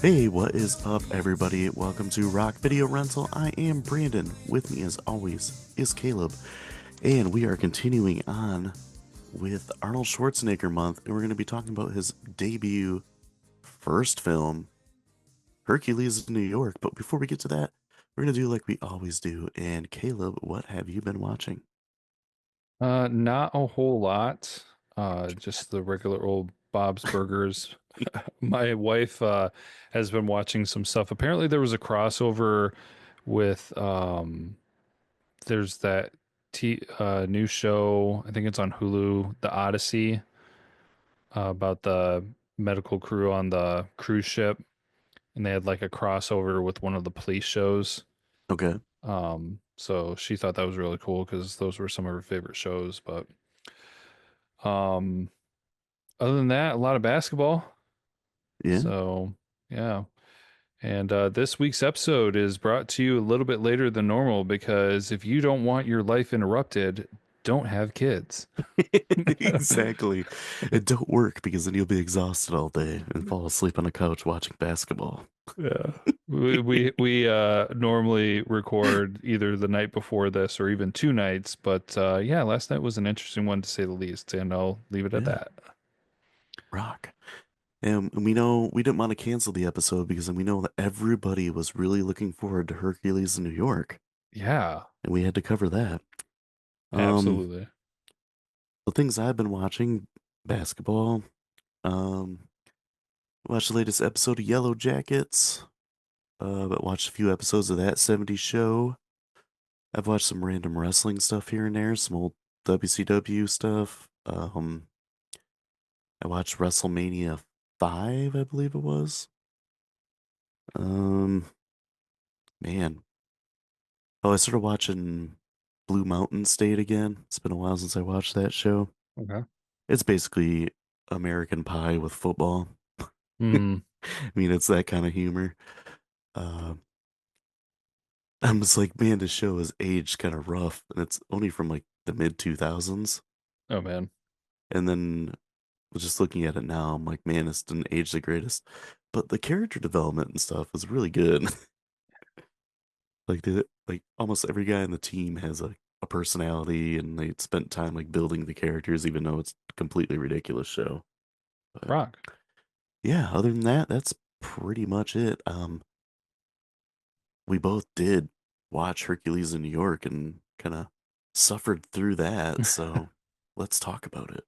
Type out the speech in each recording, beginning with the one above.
Hey, what is up, everybody? Welcome to Rock Video Rental. I am Brandon. With me, as always, is Caleb, and we are continuing on with Arnold Schwarzenegger month, and we're going to be talking about his debut first film, Hercules in New York. But before we get to that, we're going to do like we always do. And Caleb, what have you been watching? Not a whole lot. Just the regular old Bob's Burgers. My wife has been watching some stuff. Apparently there was a crossover with there's that new show, I think it's on Hulu, The Odyssey, about the medical crew on the cruise ship, and they had like a crossover with one of the police shows. Okay. So she thought that was really cool because those were some of her favorite shows, but um other than that, a lot of basketball. Yeah. So, yeah. And this week's episode is brought to you a little bit later than normal because if you don't want your life interrupted, don't have kids. Exactly. It don't work because then you'll be exhausted all day and fall asleep on a couch watching basketball. Yeah. We normally record either the night before this or even two nights, but yeah, last night was an interesting one to say the least, and I'll leave it at Yeah. that. Rock. And we know we didn't want to cancel the episode because we know that everybody was really looking forward to Hercules in New York, Yeah, and we had to cover that. Um, absolutely. the things I've been watching, basketball. Um, watched the latest episode of Yellow Jackets. But watched a few episodes of that '70s show. I've watched some random wrestling stuff here and there, some old WCW stuff. I watched WrestleMania 5, I believe it was. Um, man. Oh, I started watching Blue Mountain State again. It's been a while since I watched that show. Okay. It's basically American Pie with football. Hmm. I mean, it's that kind of humor. Uh, I'm just like, man, this show is aged kind of rough, and it's only from like the mid 2000s. Oh man. And then just looking at it now, I'm like, man, this didn't age the greatest. But the character development and stuff was really good. Like almost every guy in the team has a personality, and they spent time like building the characters, even though it's a completely ridiculous show. But Rock. yeah, other than that, that's pretty much it. We both did watch Hercules in New York and kind of suffered through that, so let's talk about it.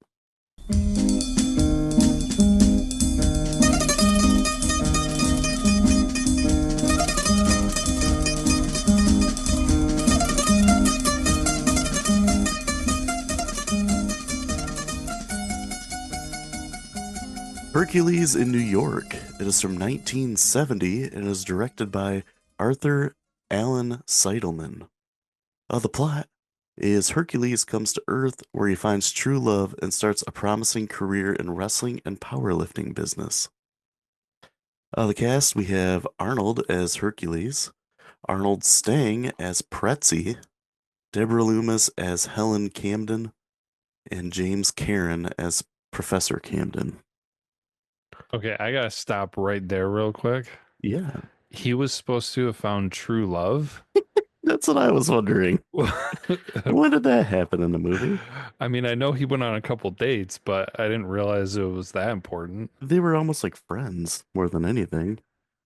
Hercules in New York. It is from 1970 and is directed by Arthur Allen Seidelman. The plot is Hercules comes to Earth where he finds true love and starts a promising career in wrestling and powerlifting business. The cast, we have Arnold as Hercules, Arnold Stang as Pretzi, Deborah Loomis as Helen Camden, and James Karen as Professor Camden. Okay, I gotta stop right there real quick. Yeah, He was supposed to have found true love. that's what I was wondering. When did that happen in the movie? I mean, I know he went on a couple dates, but I didn't realize it was that important. They were almost like friends more than anything.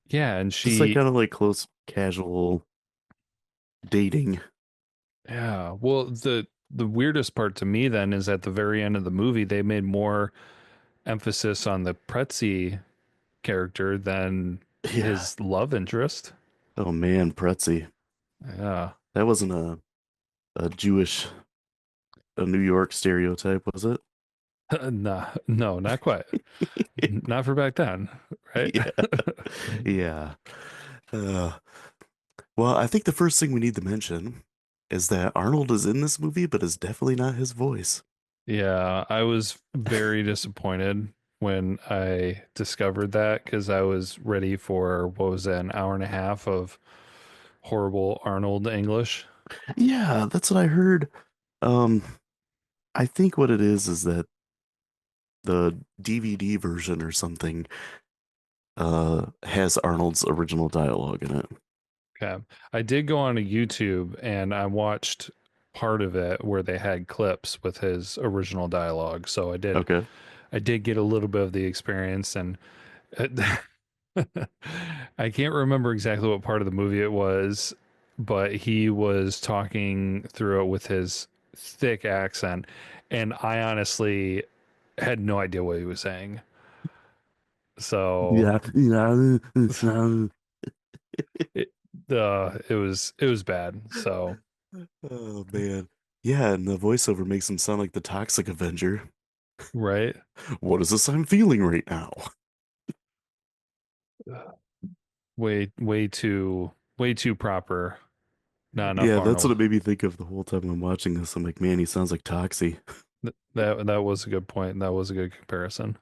Yeah, and Just like she, kind of like close, casual dating. yeah. Well, the weirdest part to me then is at the very end of the movie, they made more emphasis on the Pretzi character than Yeah. his love interest. Oh man, Pretzi. Yeah. That wasn't a Jewish, a New York stereotype, was it? Nah, no, not quite. Not for back then, right? Yeah. Yeah. Uh, well, I think the first thing we need to mention is that Arnold is in this movie, but is definitely not his voice. Yeah, I was very disappointed when I discovered that because I was ready for what was that, an hour and a half of horrible Arnold English. Yeah, that's what I heard. Um, I think what it is that the DVD version or something has Arnold's original dialogue in it. Okay. I did go on to YouTube and I watched part of it where they had clips with his original dialogue. So Okay. I did get a little bit of the experience and I can't remember exactly what part of the movie it was, but he was talking through it with his thick accent and I honestly had no idea what he was saying. So Yeah, yeah. it it was bad. So Oh man. Yeah, and the voiceover makes him sound like the Toxic Avenger. right. What is this I'm feeling right now? Way too proper. Not enough Yeah, that's what Arnold. it made me think of the whole time I'm watching this. I'm like, man, he sounds like Toxie. That was a good point. That was a good comparison.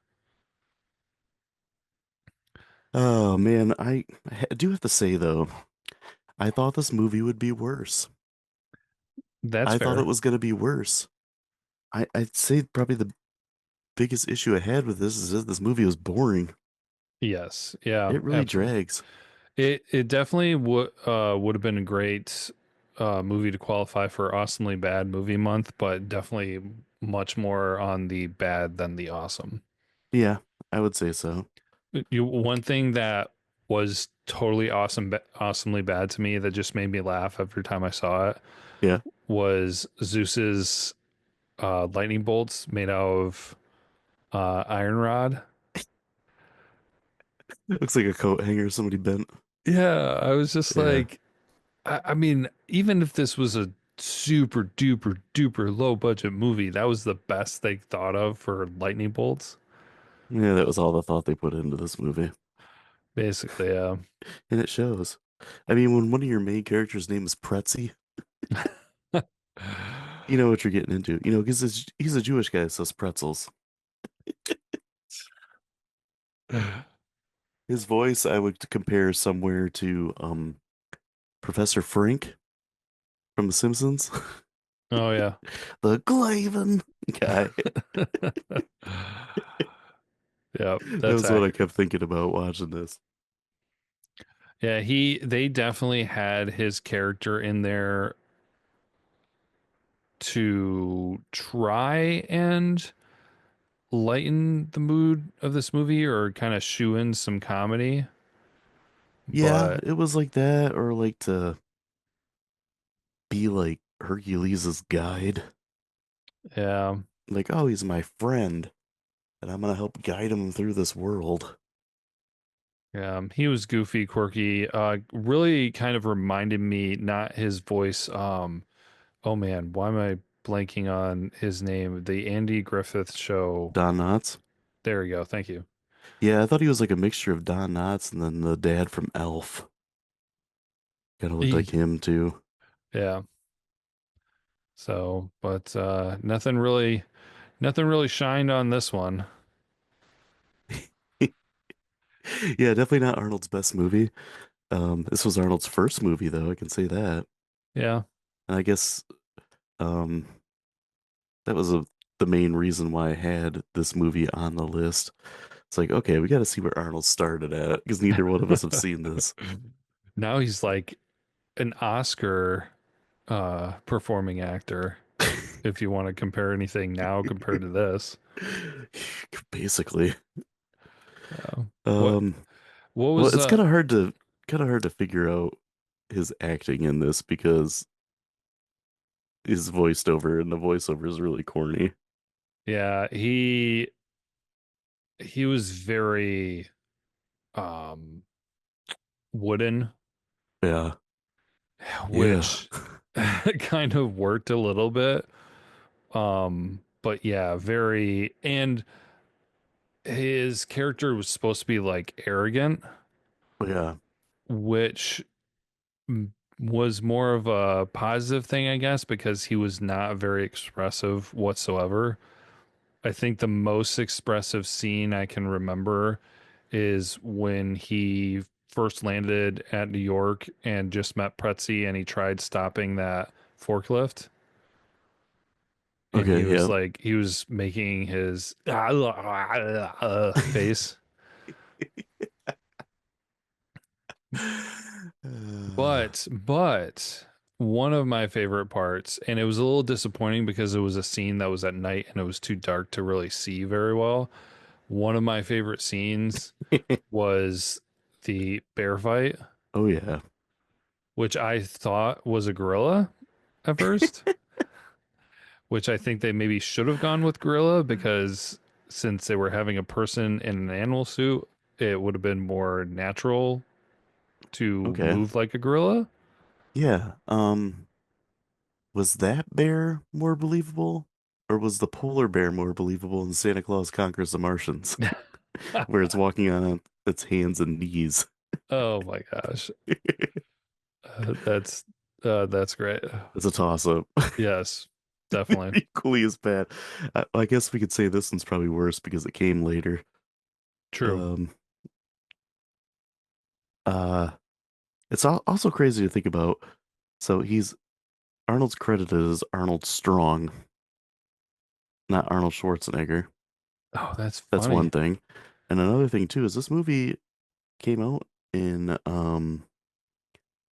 Oh man, I do have to say though, I thought this movie would be worse. That's I thought it fair. was gonna be worse. I'd say probably the biggest issue I had with this is that this movie was boring. Yes. Yeah, It really absolutely. drags. It definitely would have been a great movie to qualify for awesomely bad movie month, but definitely much more on the bad than the awesome. Yeah, I would say so. One thing that was totally awesomely bad to me that just made me laugh every time I saw it Yeah, was Zeus's lightning bolts made out of iron rod. looks like a coat hanger somebody bent. Yeah, I was just Yeah, like, I mean, even if this was a super duper duper low budget movie, that was the best they thought of for lightning bolts. yeah, that was all the thought they put into this movie, Basically, and it shows. I mean, when one of your main characters' name is Pretzi, you know what you're getting into. You know, because he's a Jewish guy, so it's pretzels. His voice, I would compare somewhere to Professor Frink from The Simpsons, oh yeah. the Glaven guy. Yeah, That that's was what I accurate. kept thinking about watching this. Yeah, they definitely had his character in there to try and lighten the mood of this movie or kind of shoe in some comedy. Yeah, But it was like that, or like to be like Hercules' guide. yeah, Like, oh, he's my friend, and I'm gonna help guide him through this world. yeah, he was goofy, quirky. Really kind of reminded me, not his voice. Oh man, why am I blanking on his name? The Andy Griffith Show. Don Knotts. There we go. Thank you. Yeah, I thought he was like a mixture of Don Knotts and then the dad from Elf. Kind of looked like He, him too. yeah. So, but nothing really shined on this one. Yeah, definitely not Arnold's best movie. This was Arnold's first movie, though, I can say that. Yeah, And I guess um, that was the main reason why I had this movie on the list. It's like, okay, we got to see where Arnold started at because neither one of us have seen this. now he's like an Oscar performing actor. If you want to compare anything now compared to this, Basically. uh, what Um, what well, was it's kind of hard to figure out his acting in this because he's voiced over and the voiceover is really corny. yeah, he was very um wooden, Yeah. Yeah. which kind of worked a little bit. But yeah, very, and his character was supposed to be like arrogant, Yeah. which was more of a positive thing, I guess, because he was not very expressive whatsoever. I think the most expressive scene I can remember is when he first landed at New York and just met Pretzi and he tried stopping that forklift. And Okay. Yeah. he was making his face. But one of my favorite parts, and it was a little disappointing because it was a scene that was at night and it was too dark to really see very well. One of my favorite scenes was the bear fight, Oh yeah. which I thought was a gorilla at first, which I think they maybe should have gone with gorilla because since they were having a person in an animal suit, it would have been more natural to Okay. move like a gorilla. Yeah. Was that bear more believable? Or was the polar bear more believable in Santa Claus Conquers the Martians, where it's walking on its hands and knees? Oh my gosh. That's that's great. It's a toss-up. Yes, definitely. Equally as bad. I guess we could say this one's probably worse because it came later. True. Um, uh, it's also crazy to think about. So Arnold's credited as Arnold Strong, not Arnold Schwarzenegger. Oh, that's That's funny. one thing. And another thing too is this movie came out in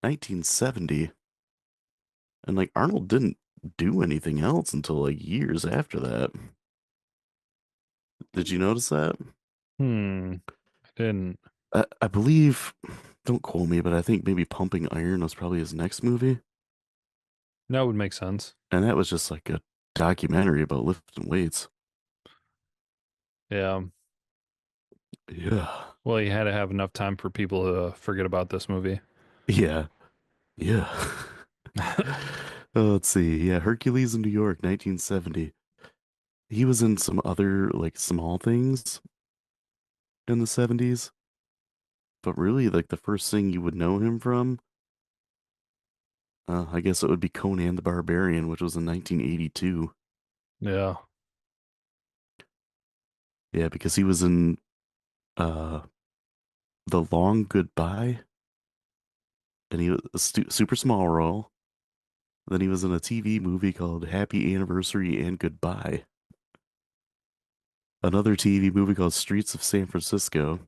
1970, and like Arnold didn't do anything else until like years after that. Did you notice that? I didn't. I believe, don't quote me, but I think maybe Pumping Iron was probably his next movie, That would make sense. and that was just like a documentary about lifting weights. Yeah. Yeah, Well, you had to have enough time for people to forget about this movie. yeah, yeah. Let's see. Yeah, Hercules in New York, 1970. He was in some other like small things in the 70s, but really like the first thing you would know him from, I guess it would be Conan the Barbarian, which was in 1982. Yeah. Yeah, because he was in uh The Long Goodbye, and he was a super small role. Then he was in a TV movie called Happy Anniversary and Goodbye. Another TV movie called Streets of San Francisco.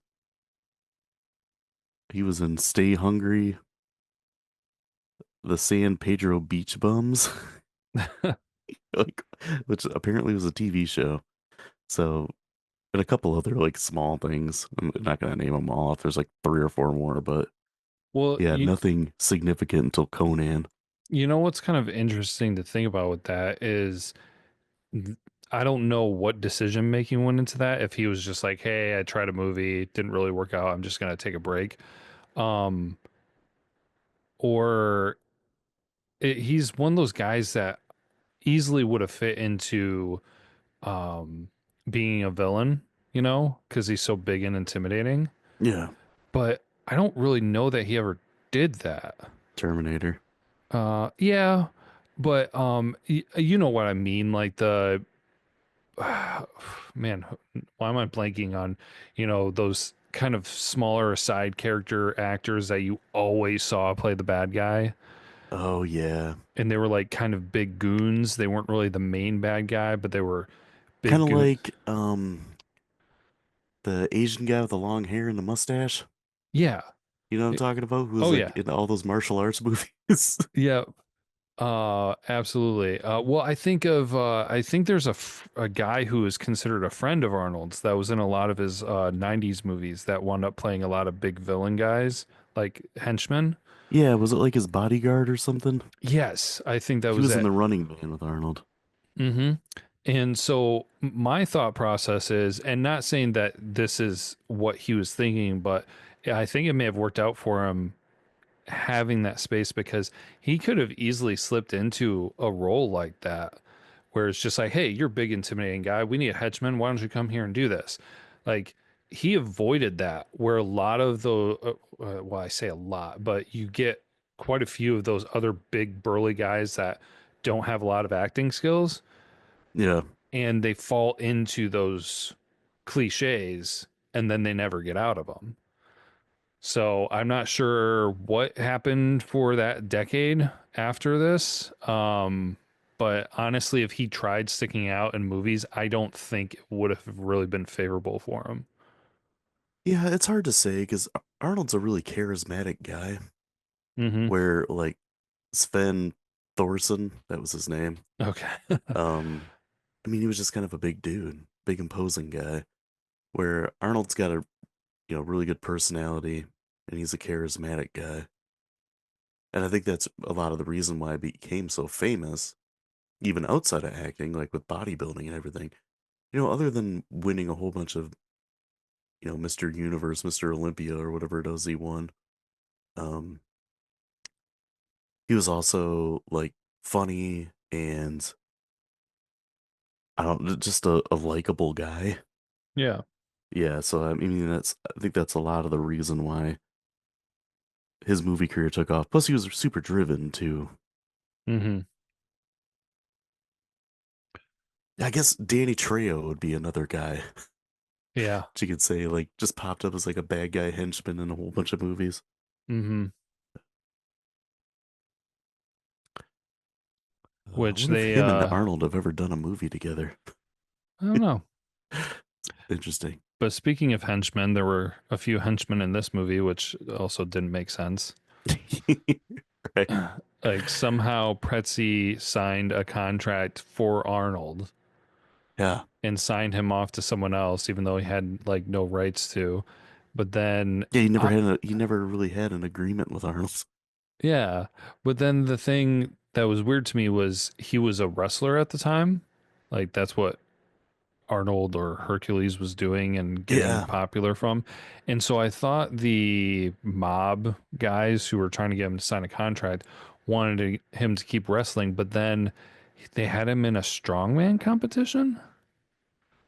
He was in Stay Hungry, The San Pedro Beach Bums, like, which apparently was a TV show. So, and a couple other like small things. I'm not gonna name them all. If there's like three or four more, but Well, yeah, nothing significant until Conan. you know what's kind of interesting to think about with that is th- I don't know what decision making went into that. If he was just like, "Hey, I tried a movie, didn't really work out. I'm just gonna take a break," um, or he's one of those guys that easily would have fit into um being a villain, you know, because he's so big and intimidating. Yeah, But I don't really know that he ever did that. Terminator. Yeah, but you know what I mean, like the man, why am I blanking on, those kind of smaller side character actors that you always saw play the bad guy, Oh yeah. and they were like kind of big goons. They weren't really the main bad guy, but they were Kind big of goon. like the Asian guy with the long hair and the mustache. Yeah. You know what I'm talking about? Who was Oh like yeah. in all those martial arts movies? Yeah. Absolutely. Well, I think there's a guy who is considered a friend of Arnold's that was in a lot of his 90s movies that wound up playing a lot of big villain guys, like henchmen. Yeah, was it like his bodyguard or something? Yes, I think that He was was in it. the Running Man with Arnold. Mm-hmm. And so my thought process is, and not saying that this is what he was thinking, but I think it may have worked out for him having that space because he could have easily slipped into a role like that where it's just like, hey, you're a big intimidating guy, we need a henchman, why don't you come here and do this? Like, he avoided that where a lot of the well, I say a lot, but you get quite a few of those other big burly guys that don't have a lot of acting skills, Yeah. and they fall into those cliches and then they never get out of them. So I'm not sure what happened for that decade after this. But honestly, if he tried sticking out in movies, I don't think it would have really been favorable for him. Yeah, it's hard to say because Arnold's a really charismatic guy. Mm-hmm. Where like Sven Thorson, that was his name. Okay. Um, I mean, he was just kind of a big dude, big imposing guy. Where Arnold's got a really good personality, and he's a charismatic guy. And I think that's a lot of the reason why I became so famous, even outside of acting, like with bodybuilding and everything. Other than winning a whole bunch of Mr. Universe, Mr. Olympia, or whatever it is he won. Um, he was also like funny and I don't just a likable guy. Yeah. Yeah, so I mean I think that's a lot of the reason why his movie career took off. Plus he was super driven too. Mm-hmm. I guess Danny Trejo would be another guy Yeah. that you could say like just popped up as like a bad guy henchman in a whole bunch of movies. Mm-hmm. I Which wonder if they him and Arnold have ever done a movie together. I don't know. Interesting. But speaking of henchmen, there were a few henchmen in this movie, which also didn't make sense. Right. Like somehow Pretzi signed a contract for Arnold Yeah. and signed him off to someone else, even though he had like no rights to. But then, Yeah, uh, he never really had an agreement with Arnold. yeah. But then the thing that was weird to me was he was a wrestler at the time. Like that's what Arnold or Hercules was doing and getting Yeah. popular from. And so I thought the mob guys who were trying to get him to sign a contract wanted him to keep wrestling, but then they had him in a strongman competition.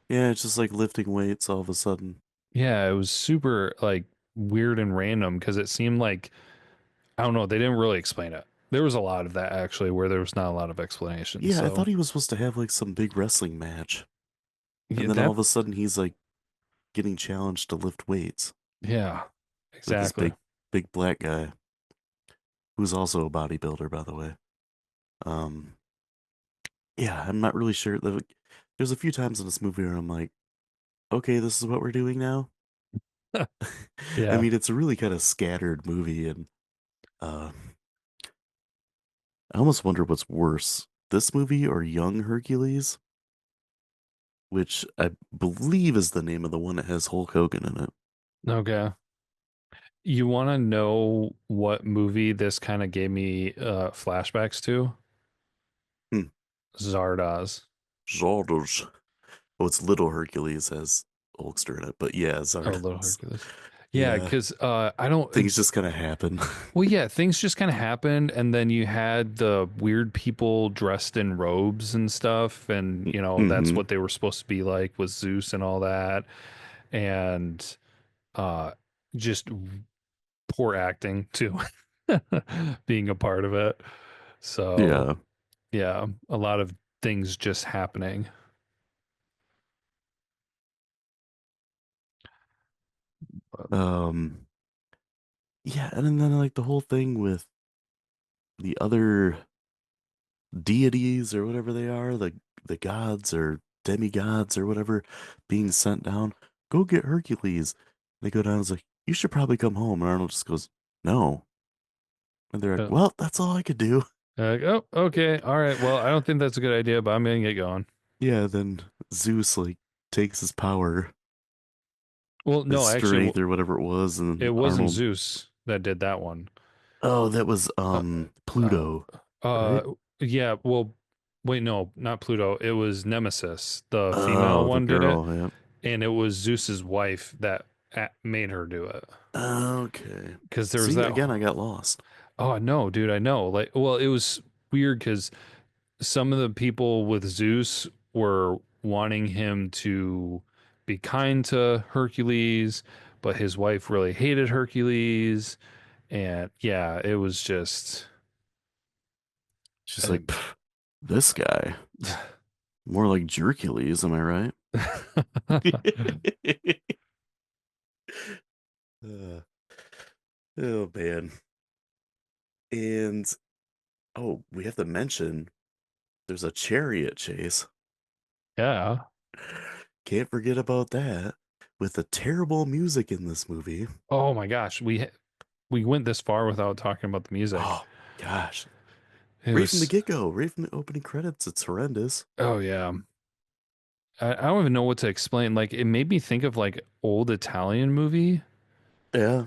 Yeah, it's just like lifting weights all of a sudden. Yeah, it was super like weird and random because it seemed like I don't know, they didn't really explain it. There was a lot of that actually where there was not a lot of explanation. Yeah, I So thought he was supposed to have like some big wrestling match. yeah, And then all that of a sudden he's like getting challenged to lift weights. yeah, Like this exactly. big black guy who's also a bodybuilder, by the way. Um, yeah, I'm not really sure. There's a few times in this movie where I'm like, okay, this is what we're doing now. I Yeah. mean, it's a really kind of scattered movie, and uh, I almost wonder what's worse, this movie or Young Hercules, which I believe is the name of the one that has Hulk Hogan in it. Okay. You want to know what movie this kind of gave me flashbacks to? Hmm. Zardoz. Zardoz. Oh, it's Little Hercules has Hulkster in it, but yeah, Oh, Little Zardoz. Hercules. Yeah, Yeah, because I don't. things just kind of happen. Well, yeah, things just kind of happened, and then you had the weird people dressed in robes and stuff, and that's hmm what they were supposed to be like with Zeus and all that, and uh, just poor acting too, being a part of it. So Yeah. yeah, a lot of things just happening. Um, yeah, and then like the whole thing with the other deities or whatever they are, the gods or demigods or whatever being sent down. Go get Hercules. They go down and it's like, you should probably come home. And Arnold just goes, no. And they're like, Uh, well, that's all I could do. like, oh, okay, all right. Well, I don't think that's a good idea, but I'm gonna get going. Yeah, then Zeus like takes his power, Well, his no, actually, strength or whatever it was, it and wasn't Arnold. Zeus that did that one. Oh, that was Uh, uh, Pluto, right? yeah. Well, wait, no, not Pluto. It was Nemesis, the female Oh, the one, did it, girl, yeah. and it was Zeus's wife that made her do it. Okay. Because there was See, that. again, I got lost. Oh no, dude, I know. Like, well, it was weird because some of the people with Zeus were wanting him to be kind to Hercules, but his wife really hated Hercules. And yeah, it was just, She's like, um, "Pff, this guy. More like Jerkules, am I right? Uh, oh man. And oh, we have to mention there's a chariot chase. yeah. Can't forget about that. with the terrible music in this movie. Oh my gosh, we went this far without talking about the music. Oh gosh. It Right from the was get-go, right from the opening credits, it's horrendous. oh yeah. I don't even know what to explain. Like it made me think of like old Italian movie. Yeah.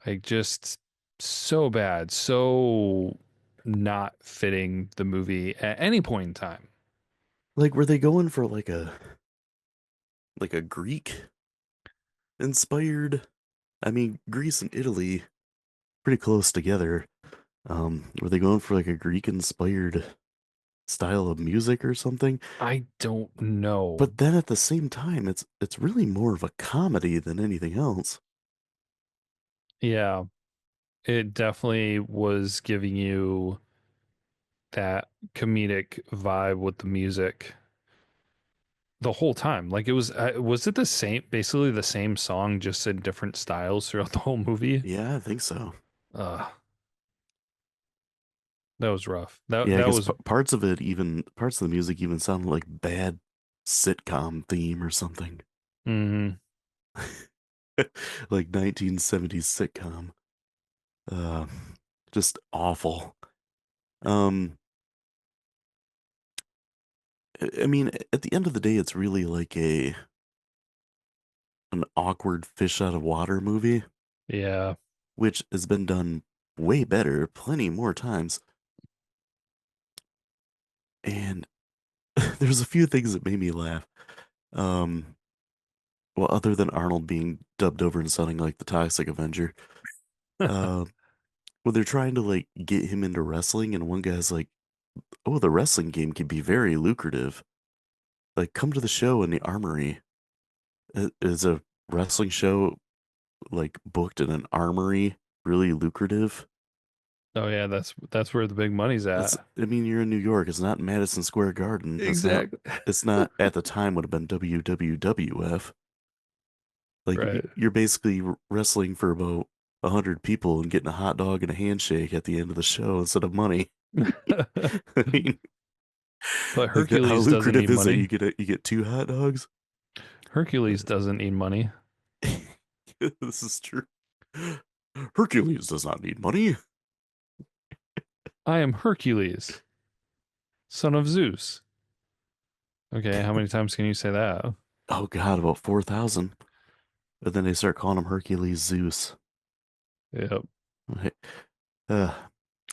Like just so bad, so not fitting the movie at any point in time. Like were they going for like a Greek inspired? I mean, Greece and Italy pretty close together. Were they going for like a Greek inspired style of music or something? I don't know. But then at the same time, it's really more of a comedy than anything else. Yeah, it definitely was giving you that comedic vibe with the music the whole time. Like was it the same, basically the same song, just in different styles throughout the whole movie? Yeah, I think so. Uh, that was rough. That Yeah, that because was parts of it, even parts of the music, even sounded like bad sitcom theme or something, mm, like 1970s sitcom. Uh, just awful. Um, I mean, at the end of the day, it's really like a an awkward fish out of water movie, yeah. which has been done way better, plenty more times. And there's a few things that made me laugh. Um, well, other than Arnold being dubbed over and sounding like the Toxic Avenger, uh, when they're trying to like get him into wrestling, and one guy's like, "Oh, the wrestling game can be very lucrative. Like, come to the show in the armory." Is a wrestling show like booked in an armory really lucrative? Oh yeah, that's where the big money's That's, at. I mean, you're in New York. It's not Madison Square Garden. Exactly. It's not at the time would have been WWF. Like, Right. you're basically wrestling for about 100 people and getting a hot dog and a handshake at the end of the show instead of money. I mean, But like that, how Hercules doesn't lucrative need is it? money. You get two hot dogs? Hercules doesn't need money. This is true. Hercules does not need money. I am Hercules, son of Zeus. Okay, how many times can you say that? Oh God, about 4,000. But then they start calling him Hercules Zeus. Yep. Right. Uh,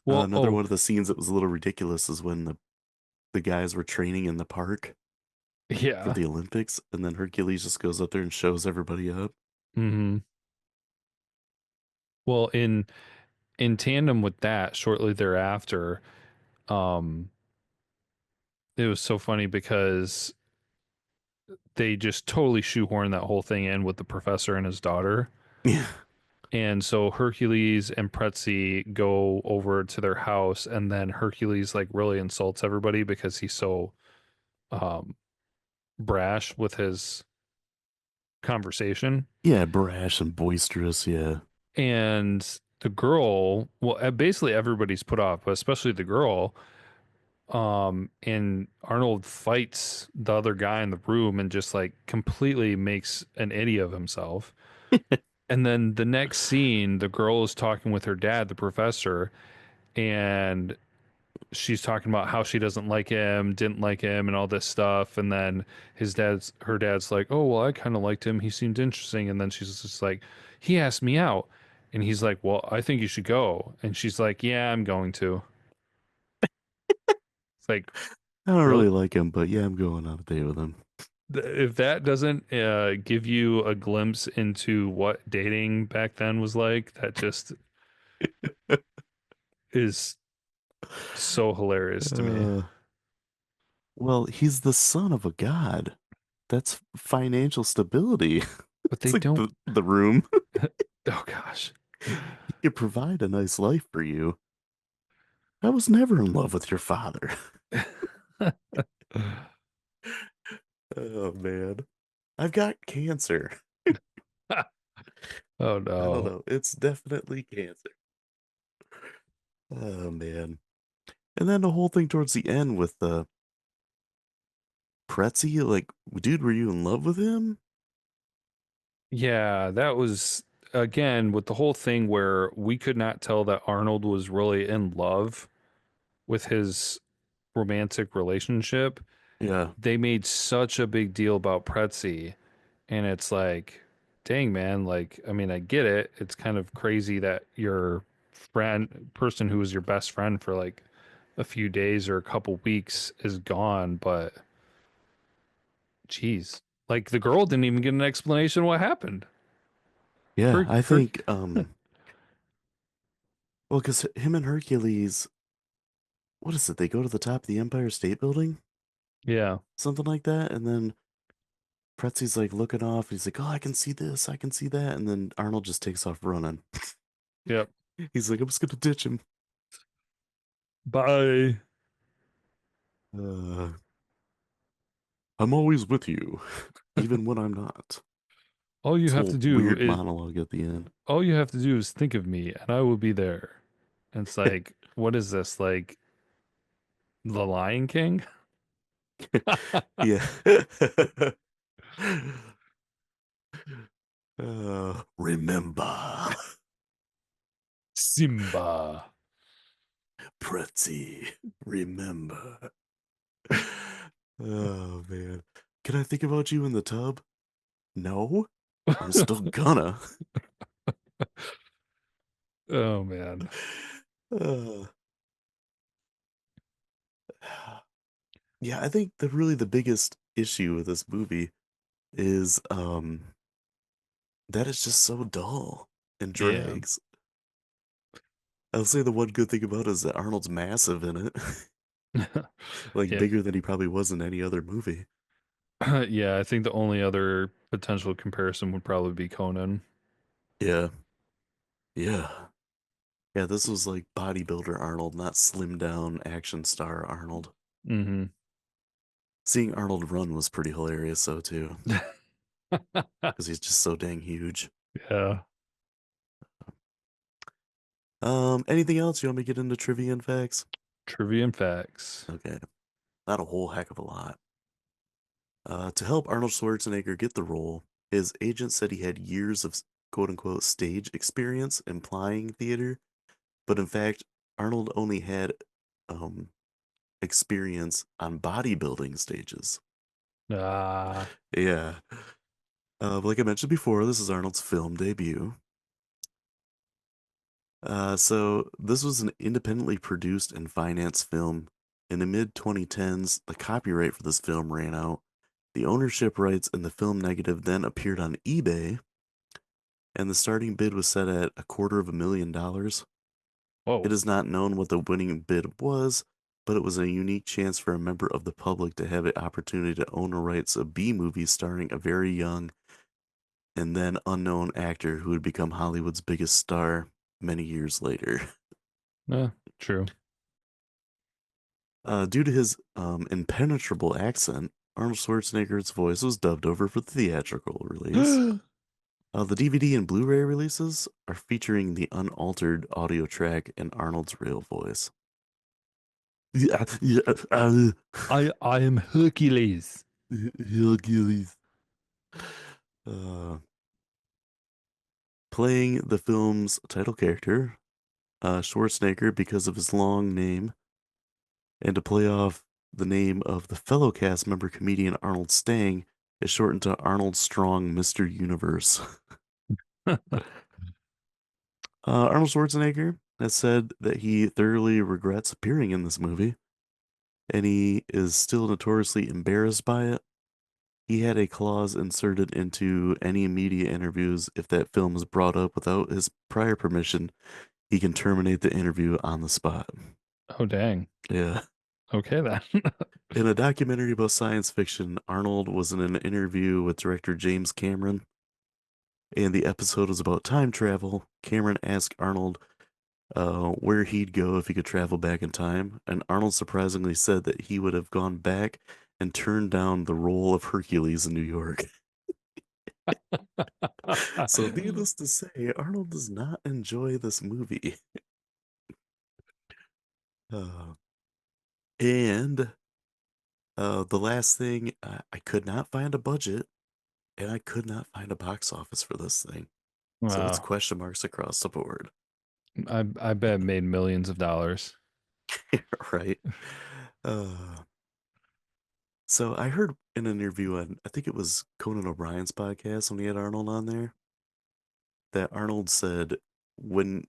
Well, another oh, one of the scenes that was a little ridiculous is when the guys were training in the park for yeah. the Olympics, and then Hercules just goes up there and shows everybody up. Hmm. Well, in tandem with that, shortly thereafter, um, it was so funny because they just totally shoehorned that whole thing in with the professor and his daughter. Yeah. And so Hercules and Pretzi go over to their house, and then Hercules like really insults everybody because he's so um brash with his conversation. Yeah, brash and boisterous. Yeah. And the girl, well, basically everybody's put off, but especially the girl. And Arnold fights the other guy in the room and just like completely makes an idiot of himself. And then the next scene, the girl is talking with her dad, the professor, and she's talking about how she doesn't like him, didn't like him, and all this stuff. And then her dad's like, "Oh, well, I kind of liked him. He seemed interesting." And then she's just like, "He asked me out." And he's like, "Well, I think you should go." And she's like, "Yeah, I'm going to." It's like, I don't really? really like him, but yeah, I'm going on a date with him. If that doesn't give you a glimpse into what dating back then was like, that just is so hilarious to me. Uh, well, he's the son of a god. That's financial stability. But It's they like don't. the room. Oh gosh. He could provide a nice life for you. I was never in love with your father. Oh man. I've got cancer. Oh I don't no. know. It's definitely cancer. Oh man. And then the whole thing towards the end with the Pretzi, like, dude, were you in love with him? Yeah, that was again with the whole thing where we could not tell that Arnold was really in love with his romantic relationship. Yeah, They made such a big deal about Pretzi, and it's like, dang man, like I mean, I get it. It's kind of crazy that your person who was your best friend for like a few days or a couple weeks is gone, but geez, like the girl didn't even get an explanation what happened. yeah. I Her, think, well, because him and Hercules, what is it? They go to the top of the Empire State Building, yeah, something like that, and then Pretzi's like looking off. He's like, "Oh, I can see this, I can see that," and then Arnold just takes off running. yep. He's like, "I'm just gonna ditch him." Bye. Uh, I'm always with you, even when I'm not. All you This have to whole do weird is monologue at the end. all you have to do is think of me and I will be there. And it's like, what is this? Like The Lion King? Yeah. Remember, Simba. Pretzi. Remember. Oh man. Can I think about you in the tub? No, I'm still gonna. Oh man. Uh, yeah, I think the biggest issue with this movie is that it's just so dull and Yeah. drags. I'll say the one good thing about it is that Arnold's massive in it. Like Yeah. bigger than he probably was in any other movie. Yeah, I think the only other potential comparison would probably be Conan. Yeah. Yeah. Yeah, this was like bodybuilder Arnold, not slim down action star Arnold. Hmm. Seeing Arnold run was pretty hilarious though too, because he's just so dang huge. Yeah. Anything else you want me to get into trivia and facts? Trivia and facts. Okay, not a whole heck of a lot. To help Arnold Schwarzenegger get the role, his agent said he had years of quote unquote stage experience implying theater, but in fact, Arnold only had um experience on bodybuilding stages. Ah, Yeah. Like I mentioned before, this is Arnold's film debut. So this was an independently produced and financed film. In the mid 2010s, the copyright for this film ran out. The ownership rights and the film negative then appeared on eBay, and the starting bid was set at $250,000. It whoa. is not known what the winning bid was, but it was a unique chance for a member of the public to have the opportunity to own the rights of B movies starring a very young and then unknown actor who would become Hollywood's biggest star many years later. True. Due to his impenetrable accent, Arnold Schwarzenegger's voice was dubbed over for the theatrical release. The DVD and Blu-ray releases are featuring the unaltered audio track and Arnold's real voice. Yeah, yeah, I am Hercules. Hercules. Uh, Playing the film's title character, Schwarzenegger, because of his long name, and to play off the name of the fellow cast member comedian Arnold Stang, is shortened to Arnold Strong, Mr. Universe. Arnold Schwarzenegger has said that he thoroughly regrets appearing in this movie, and he is still notoriously embarrassed by it. He had a clause inserted into any media interviews if that film is brought up without his prior permission, he can terminate the interview on the spot. Oh dang. Yeah. Okay then. In a documentary about science fiction, Arnold was in an interview with director James Cameron, and the episode was about time travel. Cameron asked Arnold where he'd go if he could travel back in time, and Arnold surprisingly said that he would have gone back and turned down the role of Hercules in New York. So, needless to say, Arnold does not enjoy this movie. Uh, and the last thing, I could not find a budget, and I could not find a box office for this thing. So it's Wow. question marks across the board, I bet it made millions of dollars. right? Uh, so I heard in an interview on, I think it was Conan O'Brien's podcast when he had Arnold on there, that Arnold said when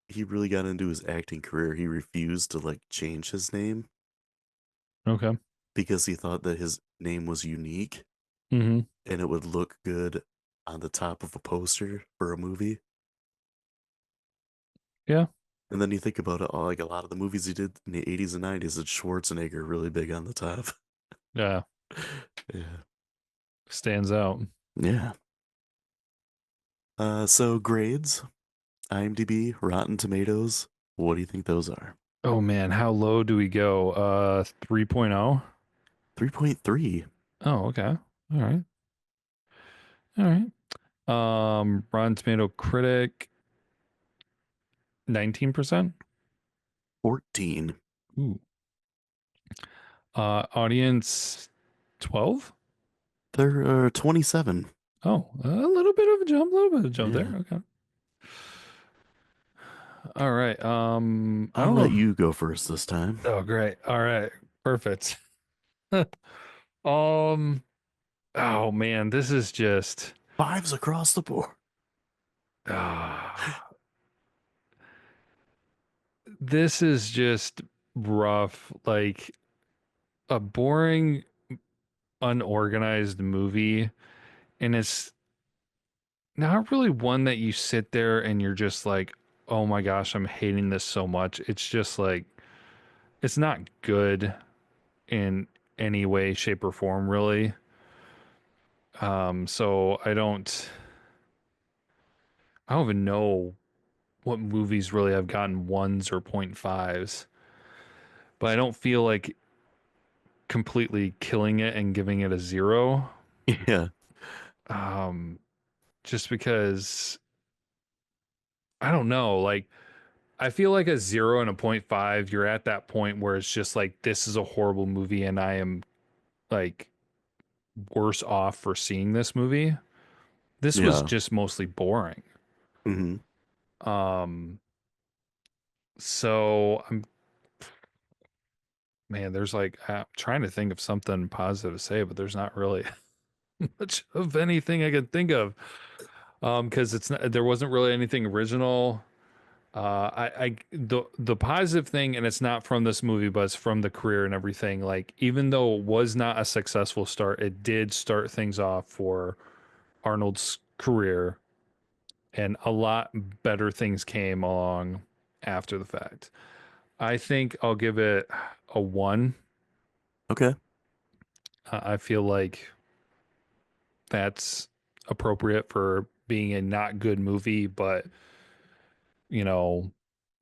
he really got into his acting career, he refused to like change his name Okay. because he thought that his name was unique Hmm. and it would look good on the top of a poster for a movie. Yeah. And then you think about it, like a lot of the movies he did in the 80s and 90s, it's Schwarzenegger really big on the top. Yeah. Yeah. Stands out. Yeah. So grades, IMDb, Rotten Tomatoes. What do you think those are? Oh man, how low do we go? 3.0? 3.3. Oh, okay. All right. All right. Rotten Tomato critic 19%. 14. Ooh. Audience 12? They're 27. Oh, a little bit of a jump, a little bit of a jump there. Yeah. Okay. All right. I I'll don't let know. you go first this time. Oh, great. All right. Perfect. Um, oh man, this is just Fives across the board. ah, this is just rough. Like a boring, unorganized movie, and it's not really one that you sit there and you're just like, "Oh my gosh, I'm hating this so much." It's just like it's not good in any way, shape, or form, really. So I don't even know what movies really have gotten ones or point fives, but I don't feel like completely killing it and giving it a zero. Yeah. Um, just because I don't know, like I feel like a zero and a point five, you're at that point where it's just like this is a horrible movie and I am like worse off for seeing this movie. This was Yeah. just mostly boring. Hmm. Um, so I'm man, there's like I'm trying to think of something positive to say, but there's not really much of anything I can think of. Because it's not, there wasn't really anything original. The positive thing, and it's not from this movie, but it's from the career and everything. Like, even though it was not a successful start, it did start things off for Arnold's career, and a lot better things came along after the fact. I think I'll give it a one. Okay. I feel like that's appropriate for being a not good movie, but you know,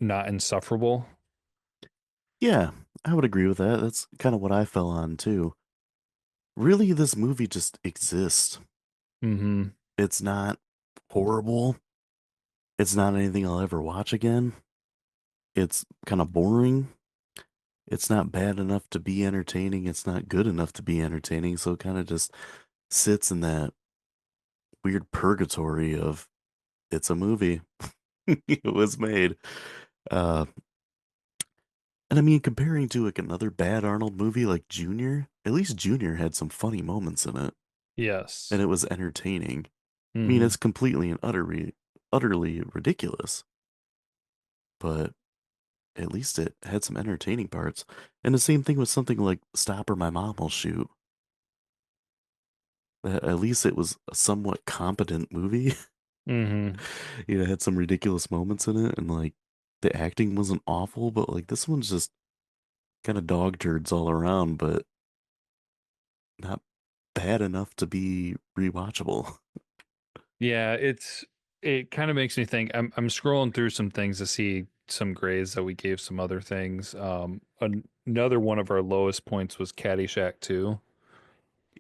not insufferable. Yeah, I would agree with that. That's kind of what I fell on too. Really, this movie just exists. Hmm. It's not horrible. It's not anything I'll ever watch again. It's kind of boring. It's not bad enough to be entertaining. It's not good enough to be entertaining. So it kind of just sits in that weird purgatory of it's a movie. It was made. Uh, and I mean, comparing to like another bad Arnold movie like Junior, at least Junior had some funny moments in it, and Yes. it was entertaining. I mean, Hmm. it's completely and utterly ridiculous, but at least it had some entertaining parts. And the same thing with something like Stop or My Mom Will Shoot. At least it was a somewhat competent movie. Hmm. It had some ridiculous moments in it, and like the acting wasn't awful, but like this one's just kind of dog turds all around, but not bad enough to be rewatchable. Yeah, it kind of makes me think. I'm scrolling through some things to see some grades that we gave some other things. Another one of our lowest points was Caddyshack 2.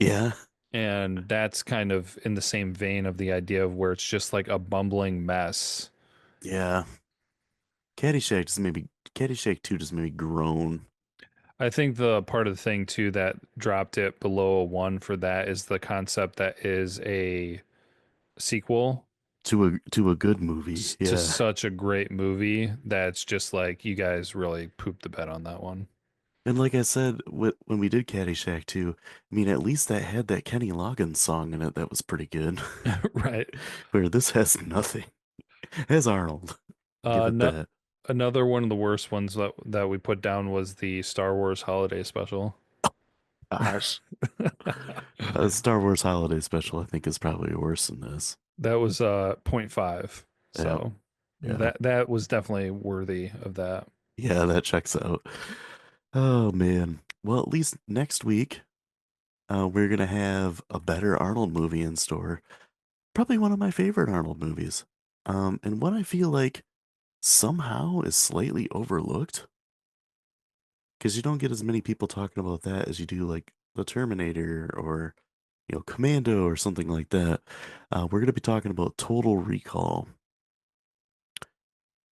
Yeah, And that's kind of in the same vein of the idea of where it's just like a bumbling mess. yeah. Caddyshack 2 just made me groan. I think the part of the thing too that dropped it below a one for that is the concept that is a sequel To a good movie. to Yeah. such a great movie that's just like you guys really pooped the bed on that one. And like I said, when we did Caddyshack too, I mean, at least that had that Kenny Loggins song in it that was pretty good. Right. Where this has nothing. It has Arnold. Give it No, that. another one of the worst ones that we put down was the Star Wars Holiday Special. Gosh. Star Wars Holiday Special, I think, is probably worse than this. That was point 0.5. Yeah. So Yeah. that was definitely worthy of that. Yeah, that checks out. Oh man. Well, at least next week, we're gonna have a better Arnold movie in store. Probably one of my favorite Arnold movies. And what I feel like somehow is slightly overlooked because you don't get as many people talking about that as you do like The Terminator or Commando or something like that. We're gonna be talking about Total Recall.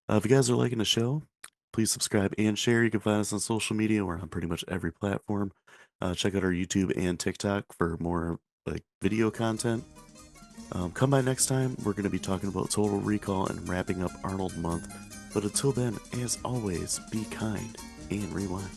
If you guys are liking the show, please subscribe and share. You can find us on social media. We're on pretty much every platform. Check out our YouTube and TikTok for more like video content. Come by next time. We're going to be talking about Total Recall and wrapping up Arnold Month. But until then, as always, be kind and rewind.